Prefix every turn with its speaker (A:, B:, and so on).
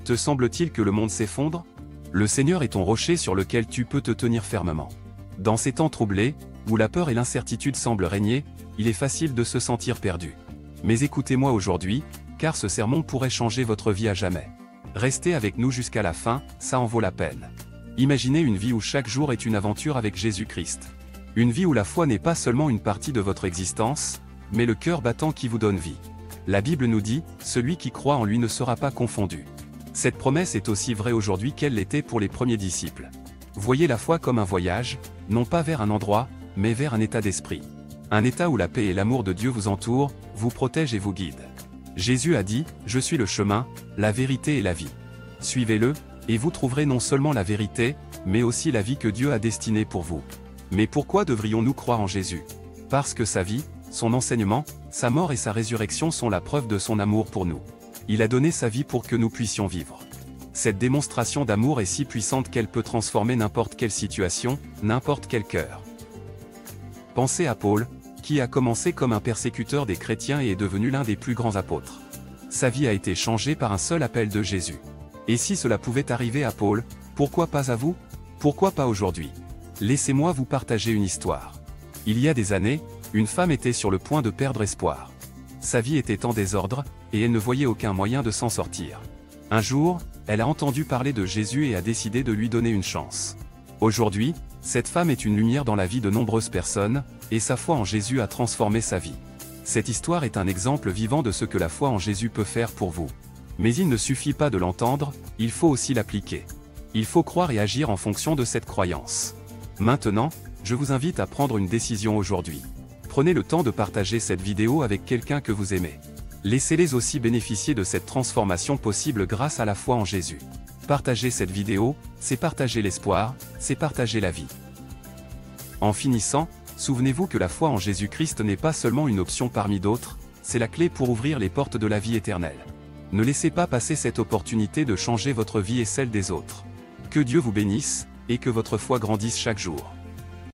A: Te semble-t-il que le monde s'effondre? Le Seigneur est ton rocher sur lequel tu peux te tenir fermement. Dans ces temps troublés, où la peur et l'incertitude semblent régner, il est facile de se sentir perdu. Mais écoutez-moi aujourd'hui, car ce sermon pourrait changer votre vie à jamais. Restez avec nous jusqu'à la fin, ça en vaut la peine. Imaginez une vie où chaque jour est une aventure avec Jésus-Christ. Une vie où la foi n'est pas seulement une partie de votre existence, mais le cœur battant qui vous donne vie. La Bible nous dit, celui qui croit en lui ne sera pas confondu. Cette promesse est aussi vraie aujourd'hui qu'elle l'était pour les premiers disciples. Voyez la foi comme un voyage, non pas vers un endroit, mais vers un état d'esprit. Un état où la paix et l'amour de Dieu vous entourent, vous protègent et vous guident. Jésus a dit, « Je suis le chemin, la vérité et la vie. Suivez-le, et vous trouverez non seulement la vérité, mais aussi la vie que Dieu a destinée pour vous. » Mais pourquoi devrions-nous croire en Jésus? Parce que sa vie, son enseignement, sa mort et sa résurrection sont la preuve de son amour pour nous. Il a donné sa vie pour que nous puissions vivre. Cette démonstration d'amour est si puissante qu'elle peut transformer n'importe quelle situation, n'importe quel cœur. Pensez à Paul, qui a commencé comme un persécuteur des chrétiens et est devenu l'un des plus grands apôtres. Sa vie a été changée par un seul appel de Jésus. Et si cela pouvait arriver à Paul, pourquoi pas à vous? Pourquoi pas aujourd'hui? Laissez-moi vous partager une histoire. Il y a des années, une femme était sur le point de perdre espoir. Sa vie était en désordre, et elle ne voyait aucun moyen de s'en sortir. Un jour, elle a entendu parler de Jésus et a décidé de lui donner une chance. Aujourd'hui, cette femme est une lumière dans la vie de nombreuses personnes, et sa foi en Jésus a transformé sa vie. Cette histoire est un exemple vivant de ce que la foi en Jésus peut faire pour vous. Mais il ne suffit pas de l'entendre, il faut aussi l'appliquer. Il faut croire et agir en fonction de cette croyance. Maintenant, je vous invite à prendre une décision aujourd'hui. Prenez le temps de partager cette vidéo avec quelqu'un que vous aimez. Laissez-les aussi bénéficier de cette transformation possible grâce à la foi en Jésus. Partager cette vidéo, c'est partager l'espoir, c'est partager la vie. En finissant, souvenez-vous que la foi en Jésus-Christ n'est pas seulement une option parmi d'autres, c'est la clé pour ouvrir les portes de la vie éternelle. Ne laissez pas passer cette opportunité de changer votre vie et celle des autres. Que Dieu vous bénisse, et que votre foi grandisse chaque jour.